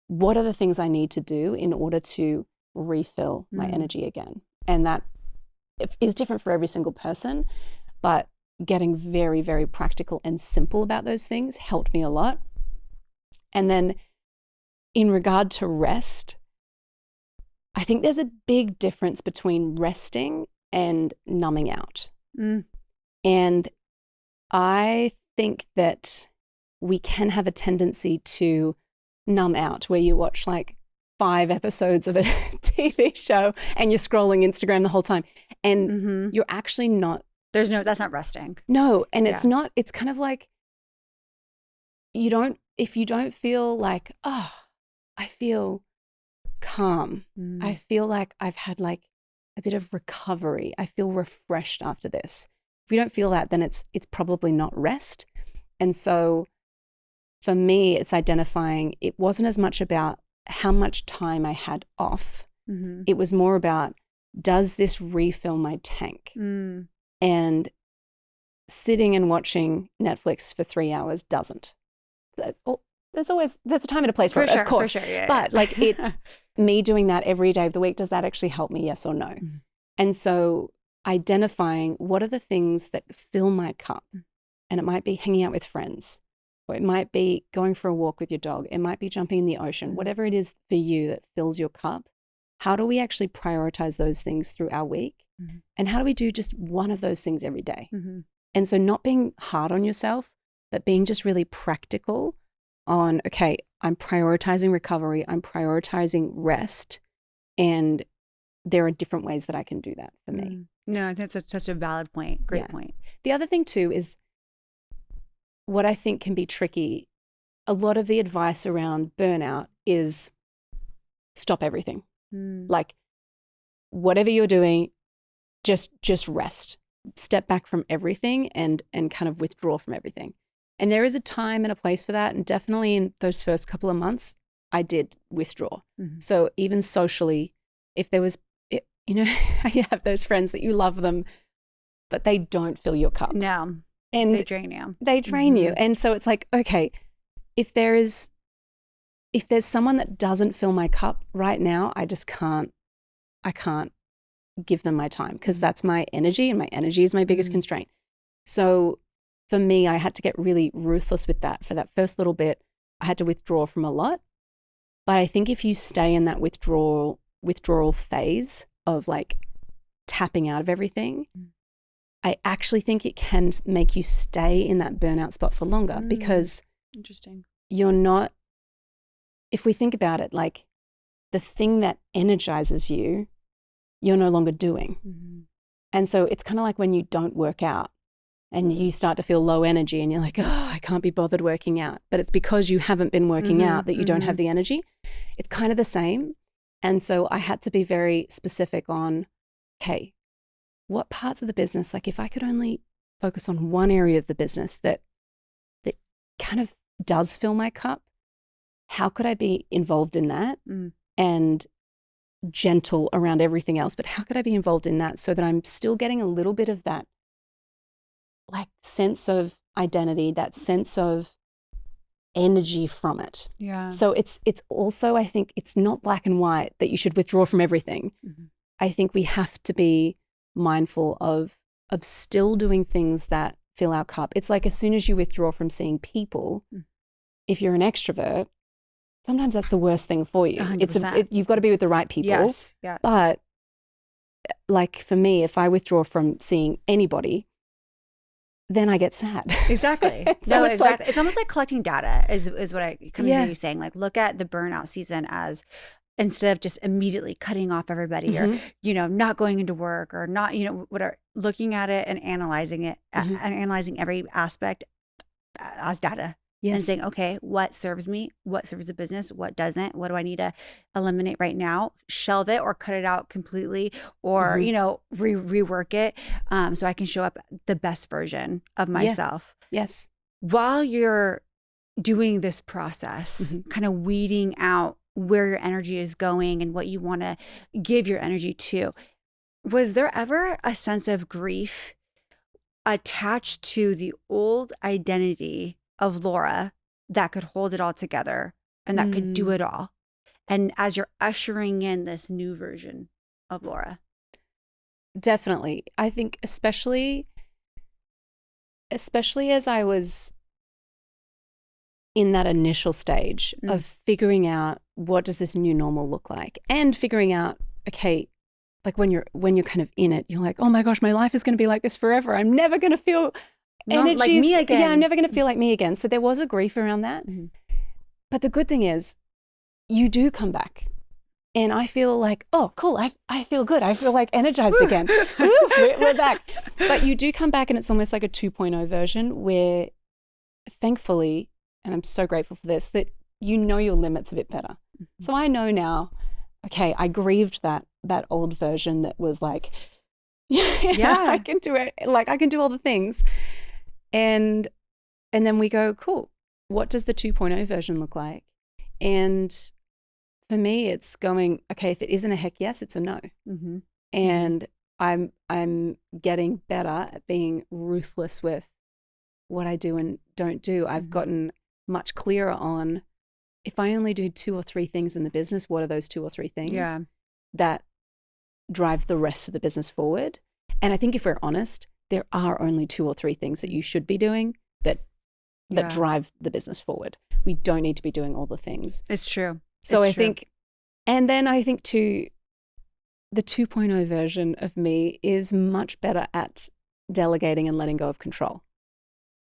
what are the things I need to do in order to refill my energy again? And that is different for every single person, but getting very, very practical and simple about those things helped me a lot. And then in regard to rest, I think there's a big difference between resting and numbing out. And I think that we can have a tendency to numb out where you watch like 5 episodes of a TV show and you're scrolling Instagram the whole time and you're actually not. That's not resting. No. And it's not, it's kind of like if you don't feel like, oh, I feel calm. I feel like I've had like a bit of recovery. I feel refreshed after this. If you don't feel that, then it's probably not rest. And so for me, it's identifying it wasn't as much about how much time I had off. It was more about, does this refill my tank? And sitting and watching Netflix for 3 hours doesn't. There's a time and a place for it, of course. For sure, yeah, but like me doing that every day of the week, does that actually help me? Yes or no? And so identifying what are the things that fill my cup, and it might be hanging out with friends, or it might be going for a walk with your dog. It might be jumping in the ocean, whatever it is for you that fills your cup. How do we actually prioritize those things through our week? And how do we do just one of those things every day? And so not being hard on yourself, but being just really practical on, okay, I'm prioritizing recovery, I'm prioritizing rest, and there are different ways that I can do that for me. No, I think that's such a valid point. Great point. The other thing too is what I think can be tricky. A lot of the advice around burnout is stop everything. Like whatever you're doing, just rest. Step back from everything and kind of withdraw from everything. And there is a time and a place for that. And definitely in those first couple of months, I did withdraw. So even socially, if there was, you have those friends that you love them, but they don't fill your cup. No, and they drain you. They drain you. And so it's like, okay, if there's someone that doesn't fill my cup right now, I can't give them my time because that's my energy, and my energy is my biggest constraint. So for me, I had to get really ruthless with that. For that first little bit, I had to withdraw from a lot. But I think if you stay in that withdrawal phase of like tapping out of everything, I actually think it can make you stay in that burnout spot for longer because interesting. You're not, if we think about it, like the thing that energizes you, you're no longer doing. And so it's kind of like when you don't work out and you start to feel low energy and you're like, oh, I can't be bothered working out. But it's because you haven't been working out that you don't have the energy. It's kind of the same. And so I had to be very specific on, okay, what parts of the business, like if I could only focus on one area of the business that kind of does fill my cup, how could I be involved in that and gentle around everything else? But how could I be involved in that so that I'm still getting a little bit of that like sense of identity, that sense of energy from it. Yeah. So it's also, I think it's not black and white that you should withdraw from everything. I think we have to be mindful of still doing things that fill our cup. It's like as soon as you withdraw from seeing people, if you're an extrovert, sometimes that's the worst thing for you. 100%. You've got to be with the right people. Yes. Yeah. But like for me, if I withdraw from seeing anybody, then I get sad. Exactly. So no, it's exactly. like, it's almost like collecting data is what I kind of hear you saying. Like look at the burnout season as instead of just immediately cutting off everybody or, not going into work or not, whatever, looking at it and analyzing it, and analyzing every aspect as data. Yes. And saying, okay, what serves me? What serves the business? What doesn't? What do I need to eliminate right now? Shelve it or cut it out completely or, rework it so I can show up the best version of myself. Yes. While you're doing this process, kind of weeding out where your energy is going and what you want to give your energy to, was there ever a sense of grief attached to the old identity of Laura that could hold it all together and that could do it all? And as you're ushering in this new version of Laura? Definitely. I think especially as I was in that initial stage of figuring out what does this new normal look like and figuring out, okay, like when you're kind of in it, you're like, oh my gosh, my life is going to be like this forever. I'm never going to feel energy like me again. Yeah, I'm never going to feel like me again. So there was a grief around that. But the good thing is you do come back. And I feel like, oh, cool. I feel good. I feel like energized again. We're back. But you do come back and it's almost like a 2.0 version where thankfully, and I'm so grateful for this, that you know your limits a bit better. So I know now, okay, I grieved that old version that was like, I can do it. Like I can do all the things. And then we go, cool, what does the 2.0 version look like? And for me, it's going, okay, if it isn't a heck yes, it's a no. And I'm getting better at being ruthless with what I do and don't do. I've gotten much clearer on if I only do 2 or 3 things in the business, what are those 2 or 3 things that drive the rest of the business forward? And I think if we're honest, there are only 2 or 3 things that you should be doing that drive the business forward. We don't need to be doing all the things. It's true. So I think, and then I think too, the 2.0 version of me is much better at delegating and letting go of control.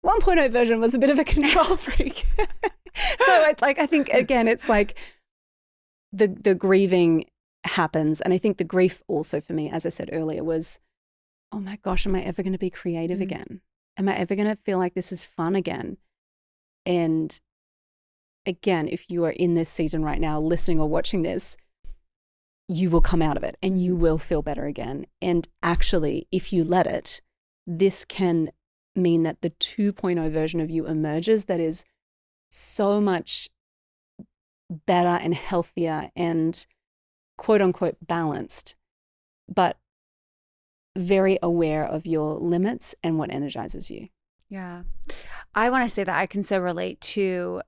1.0 version was a bit of a control freak. So I think again, it's like the grieving happens. And I think the grief also for me, as I said earlier, was, oh my gosh, am I ever going to be creative again? Am I ever going to feel like this is fun again? And again, if you are in this season right now, listening or watching this, you will come out of it and you will feel better again. And actually, if you let it, this can mean that the 2.0 version of you emerges that is so much better and healthier and quote unquote balanced, but very aware of your limits and what energizes you. Yeah. I want to say that I can so relate to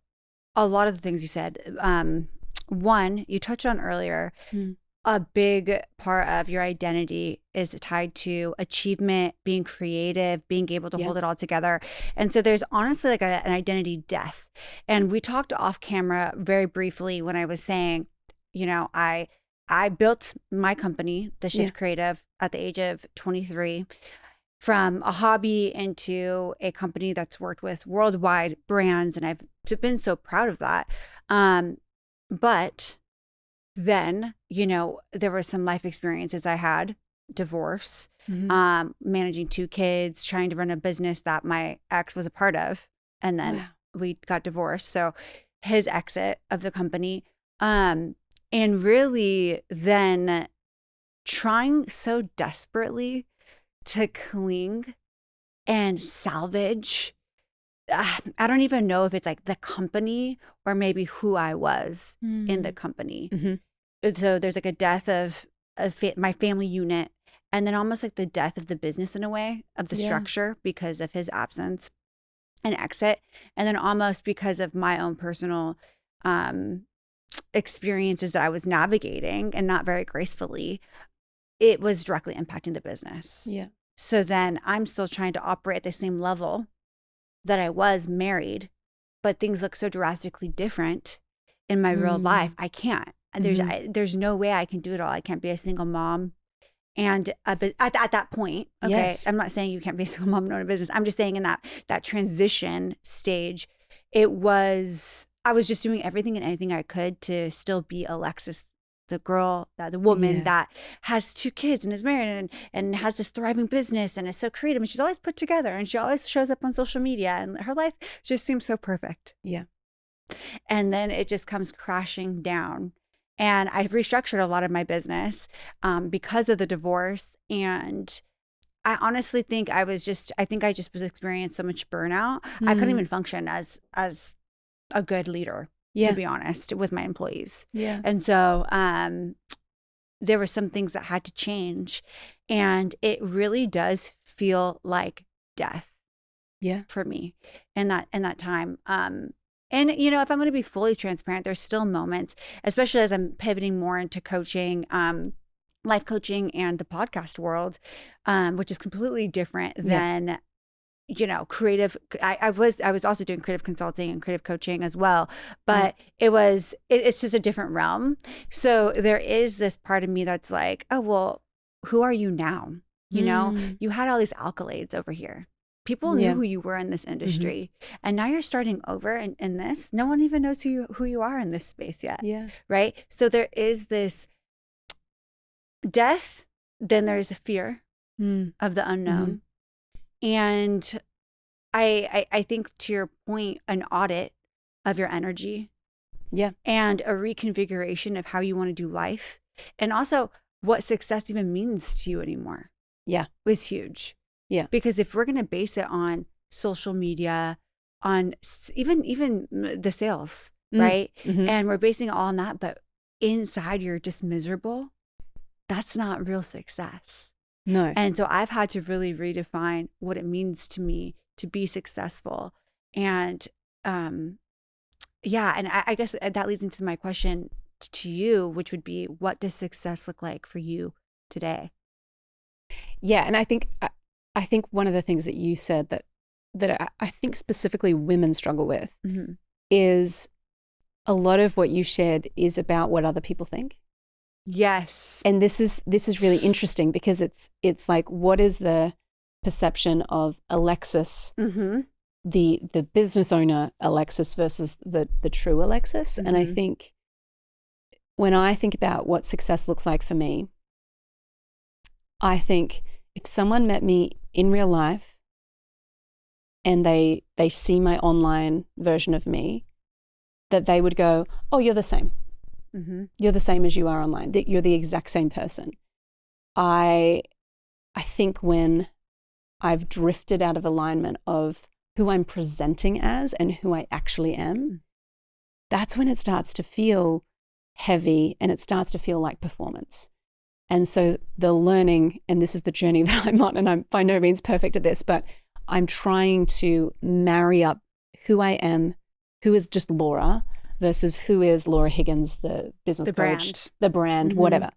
a lot of the things you said. One, you touched on earlier, a big part of your identity is tied to achievement, being creative, being able to hold it all together. And so there's honestly like an identity death. And we talked off camera very briefly when I was saying, I built my company, The Shift Creative, at the age of 23, from a hobby into a company that's worked with worldwide brands. And I've been so proud of that. But then, there were some life experiences I had, divorce, managing 2 kids, trying to run a business that my ex was a part of. And then we got divorced. So his exit of the company, and really then trying so desperately to cling and salvage. I don't even know if it's like the company or maybe who I was in the company. So there's like a death of my family unit, and then almost like the death of the business in a way, of the structure because of his absence and exit. And then almost because of my own personal experiences that I was navigating and not very gracefully, it was directly impacting the business. Yeah. So then I'm still trying to operate at the same level that I was married, but things look so drastically different in my real life. I can't. There's no way I can do it all. I can't be a single mom. And at that point, okay, I'm not saying you can't be a single mom and own a business. I'm just saying in that transition stage, I was just doing everything and anything I could to still be Alexis the woman Yeah. that has 2 kids and is married and has this thriving business and is so creative, and she's always put together and she always shows up on social media and her life just seems so perfect. Yeah. And then it just comes crashing down. And I've restructured a lot of my business because of the divorce. And I honestly think I just was experiencing so much burnout. I couldn't even function as a good leader, to be honest, with my employees. Yeah. And so there were some things that had to change. And it really does feel like death. Yeah. For me in that time. And, you know, if I'm going to be fully transparent, there's still moments, especially as I'm pivoting more into coaching, life coaching and the podcast world, which is completely different than, you know, creative. I was also doing creative consulting and creative coaching as well, but it's just a different realm. So there is this part of me that's like, oh, well, who are you now? You know, you had all these accolades over here. People knew who you were in this industry, and now you're starting over in this. No one even knows who you are in this space yet. Yeah. Right. So there is this death, then there's a fear of the unknown. And I think, to your point, an audit of your energy. Yeah. And a reconfiguration of how you want to do life. And also what success even means to you anymore. Yeah. Was huge. Yeah. Because if we're going to base it on social media, on even the sales, right? And we're basing it all on that, but inside you're just miserable, that's not real success. No. And so I've had to really redefine what it means to me to be successful. And yeah, and I guess that leads into my question to you, which would be, what does success look like for you today? Yeah, and I think one of the things that you said that I think specifically women struggle with is a lot of what you shared is about what other people think. Yes. And this is really interesting because it's like, what is the perception of Alexis, the business owner Alexis versus the true Alexis? And I think when I think about what success looks like for me, I think if someone met me in real life and they see my online version of me, that they would go, oh, you're the same. You're the same as you are online. That you're the exact same person. I think when I've drifted out of alignment of who I'm presenting as and who I actually am, that's when it starts to feel heavy and it starts to feel like performance. And so the learning, and this is the journey that I'm on, and I'm by no means perfect at this, but I'm trying to marry up who I am, who is just Laura, versus who is Laura Higgins, the business coach, the brand, whatever.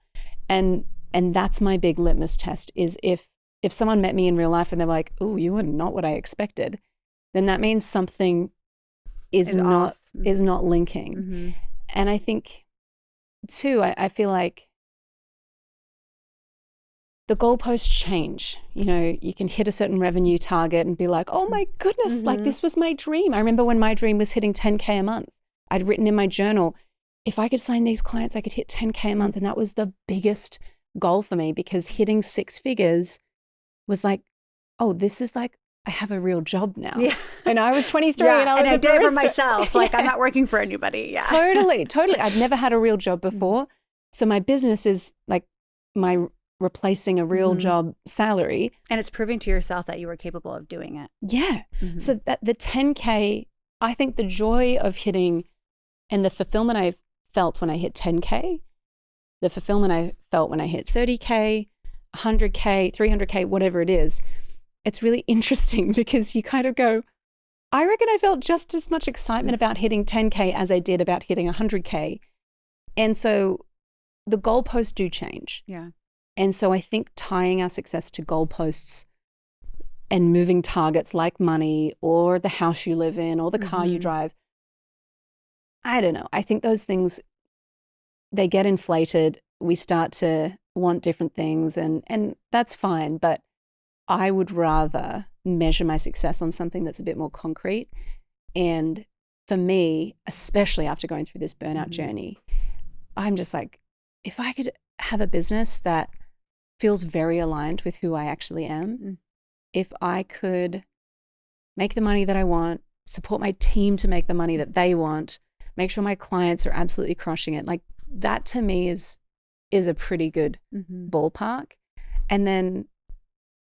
And that's my big litmus test is if someone met me in real life and they're like, oh, you are not what I expected, then that means something is not linking. And I think too, I feel like the goalposts change. You know, you can hit a certain revenue target and be like, oh my goodness, like this was my dream. I remember when my dream was hitting 10K a month. I'd written in my journal, if I could sign these clients, I could hit 10K a month. And that was the biggest goal for me because hitting 6 figures was like, oh, this is like, I have a real job now. Yeah. And I was 23 and I did it for myself. Like I'm not working for anybody. Yeah. Totally. I'd never had a real job before. So my business is like my replacing a real job salary. And it's proving to yourself that you were capable of doing it. Yeah. So that the 10K, I think the joy of hitting and the fulfillment I felt when I hit 10K, the fulfillment I felt when I hit 30K, 100K, 300K, whatever it is, it's really interesting because you kind of go, I reckon I felt just as much excitement about hitting 10K as I did about hitting 100K. And so the goalposts do change. Yeah. And so I think tying our success to goalposts and moving targets like money or the house you live in or the car you drive, I don't know. I think those things, they get inflated. We start to want different things and that's fine. But I would rather measure my success on something that's a bit more concrete. And for me, especially after going through this burnout journey, I'm just like, if I could have a business that feels very aligned with who I actually am, if I could make the money that I want, support my team to make the money that they want, make sure my clients are absolutely crushing it, like that to me is a pretty good ballpark. And then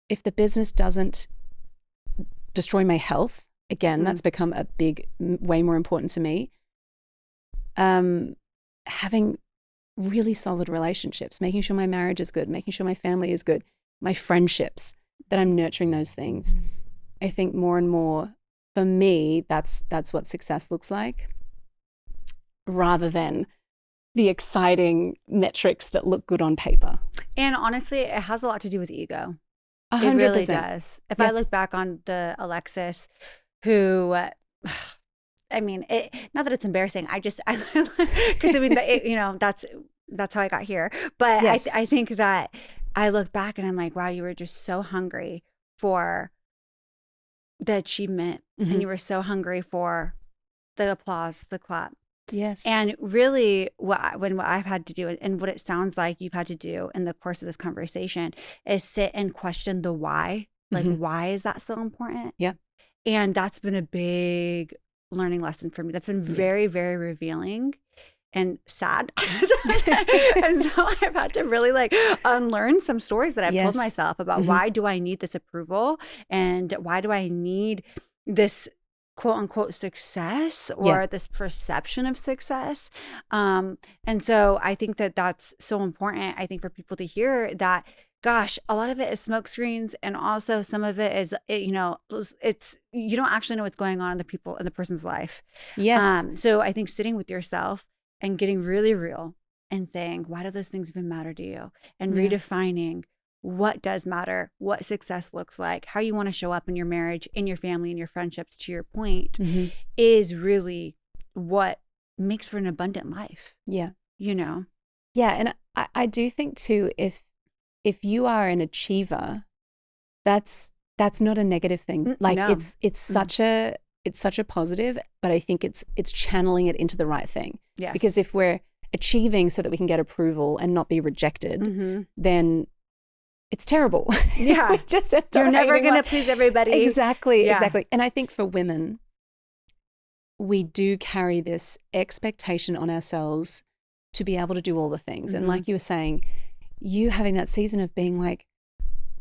if the business doesn't destroy my health, again, that's become a big, way more important to me. Having really solid relationships, making sure my marriage is good, making sure my family is good, my friendships, that I'm nurturing those things. I think more and more, for me, that's what success looks like, rather than the exciting metrics that look good on paper. And honestly, it has a lot to do with ego. 100%. It really does. If I look back on the Alexis, who, I mean, not that it's embarrassing. Because I mean, that's how I got here. But yes. I think that I look back and I'm like, wow, you were just so hungry for the achievement, and you were so hungry for the applause, the clap. Yes. And really what I've had to do, and what it sounds like you've had to do in the course of this conversation, is sit and question the why. Like, why is that so important? Yeah. And that's been a big learning lesson for me. That's been very, very revealing and sad. And so I've had to really like unlearn some stories that I've told myself about why do I need this approval, and why do I need this quote unquote success, or this perception of success. And so I think that that's so important, I think, for people to hear that, gosh, a lot of it is smoke screens, and also some of it is, it's, you don't actually know what's going on in the person's life. Yes. So I think sitting with yourself and getting really real and saying, why do those things even matter to you? And redefining what does matter, what success looks like, how you want to show up in your marriage, in your family, in your friendships, to your point, is really what makes for an abundant life. Yeah. Yeah. And I do think too, if you are an achiever, that's not a negative thing. Like it's such a positive, but I think it's channeling it into the right thing. Yes. Because if we're achieving so that we can get approval and not be rejected, then it's terrible. Yeah. You're never going to please everybody. Exactly. And I think for women, we do carry this expectation on ourselves to be able to do all the things. And like you were saying, you having that season of being like,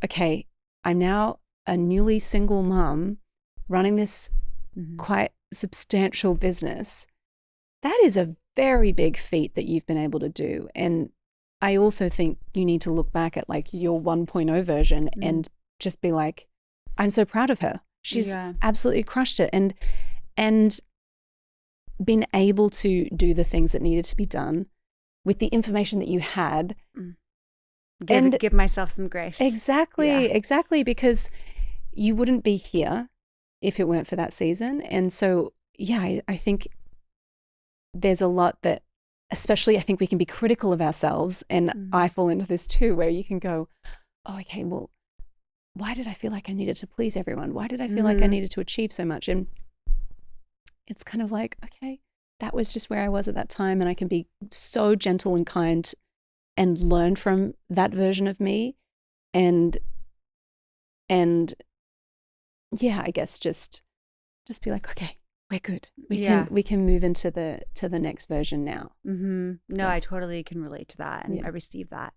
okay, I'm now a newly single mom running this quite substantial business. That is a very big feat that you've been able to do. And I also think you need to look back at like your 1.0 version and just be like, I'm so proud of her. She's absolutely crushed it. And been able to do the things that needed to be done with the information that you had. Give myself some grace. Exactly. Because you wouldn't be here if it weren't for that season. And so, I think there's a lot that, especially I think we can be critical of ourselves. And I fall into this too, where you can go, oh, okay, well, why did I feel like I needed to please everyone? Why did I feel like I needed to achieve so much? And it's kind of like, okay, that was just where I was at that time. And I can be so gentle and kind and learn from that version of me. And I guess just be like, okay, we're good. We can move into the next version now. No, I totally can relate to that, and I receive that.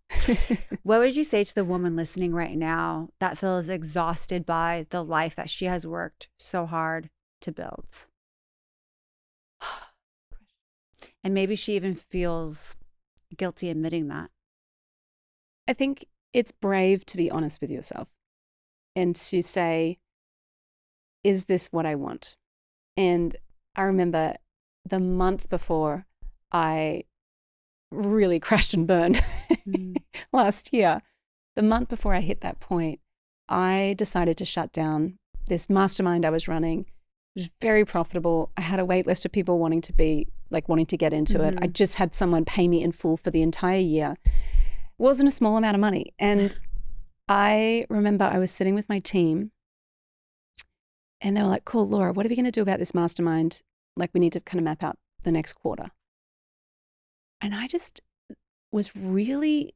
What would you say to the woman listening right now that feels exhausted by the life that she has worked so hard to build? And maybe she even feels guilty admitting that. I think it's brave to be honest with yourself and to say, is this what I want? And I remember the month before I really crashed and burned last year, the month before I hit that point, I decided to shut down this mastermind I was running. It was very profitable. I had a wait list of people wanting to get into it. I just had someone pay me in full for the entire year. It wasn't a small amount of money. And I remember I was sitting with my team and they were like, cool, Laura, what are we going to do about this mastermind? Like, we need to kind of map out the next quarter. And I just was really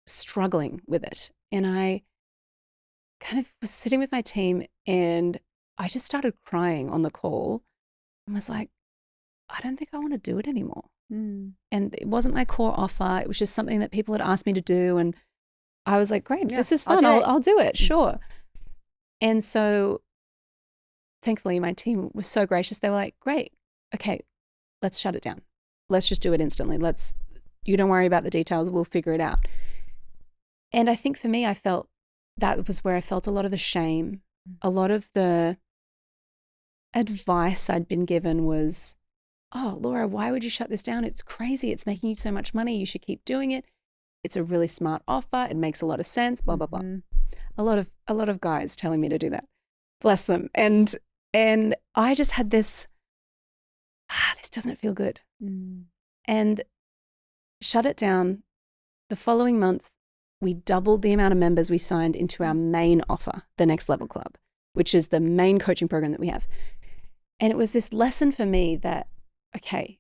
struggling with it. And I kind of was sitting with my team and I just started crying on the call and was like, I don't think I want to do it anymore. And it wasn't my core offer. It was just something that people had asked me to do. And I was like, great, this is fun. I'll do it. Sure. And so thankfully my team was so gracious. They were like, great. Okay, let's shut it down. Let's just do it instantly. You don't worry about the details. We'll figure it out. And I think for me, I felt that was where I felt a lot of the shame. A lot of the advice I'd been given was, oh, Laura, why would you shut this down? It's crazy. It's making you so much money. You should keep doing it. It's a really smart offer. It makes a lot of sense, blah, blah, blah. A lot of guys telling me to do that. Bless them. And I just had this, this doesn't feel good. And shut it down. The following month, we doubled the amount of members we signed into our main offer, the Next Level Club, which is the main coaching program that we have. And it was this lesson for me that, okay,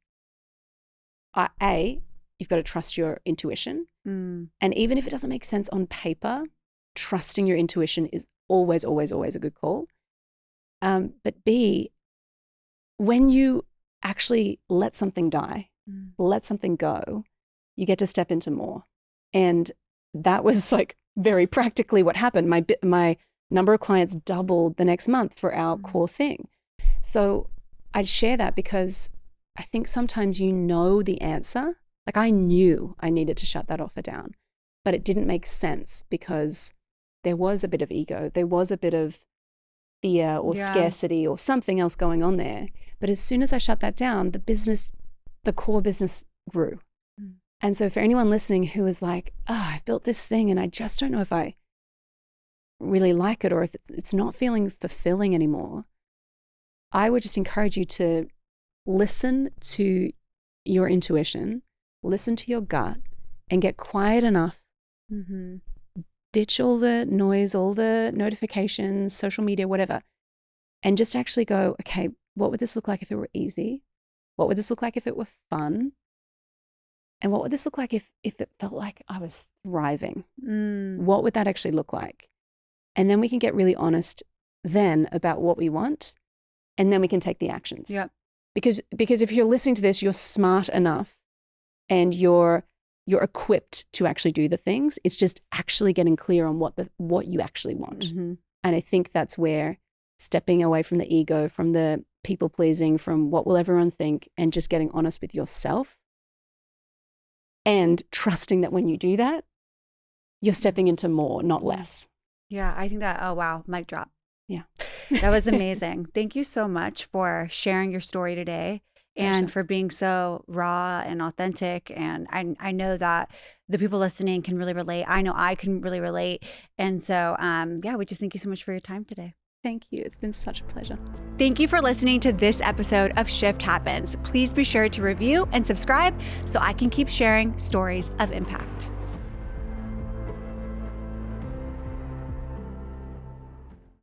you've got to trust your intuition. And even if it doesn't make sense on paper, trusting your intuition is always, always, always a good call. But B, when you actually let something die, let something go, you get to step into more. And that was like very practically what happened. My number of clients doubled the next month for our core thing. So I'd share that because I think sometimes you know the answer. Like I knew I needed to shut that offer down, but it didn't make sense because there was a bit of ego. There was a bit of fear or scarcity or something else going on there. But as soon as I shut that down, the core business grew. And so for anyone listening who is like, I've built this thing and I just don't know if I really like it or if it's not feeling fulfilling anymore, I would just encourage you to listen to your intuition, listen to your gut, and get quiet enough. Ditch all the noise, all the notifications, social media, whatever, and just actually go, okay, what would this look like if it were easy? What would this look like if it were fun? And what would this look like if it felt like I was thriving? What would that actually look like? And then we can get really honest then about what we want, and then we can take the actions. Because if you're listening to this, you're smart enough and you're equipped to actually do the things. It's just actually getting clear on what you actually want. And I think that's where stepping away from the ego, from the people pleasing, from what will everyone think, and just getting honest with yourself and trusting that when you do that, you're stepping into more, not less. Yeah, I think that, oh, wow, mic drop. Yeah. That was amazing. Thank you so much for sharing your story today and for being so raw and authentic. And I know that the people listening can really relate. I know I can really relate. And so, we just thank you so much for your time today. Thank you. It's been such a pleasure. Thank you for listening to this episode of Shift Happens. Please be sure to review and subscribe so I can keep sharing stories of impact.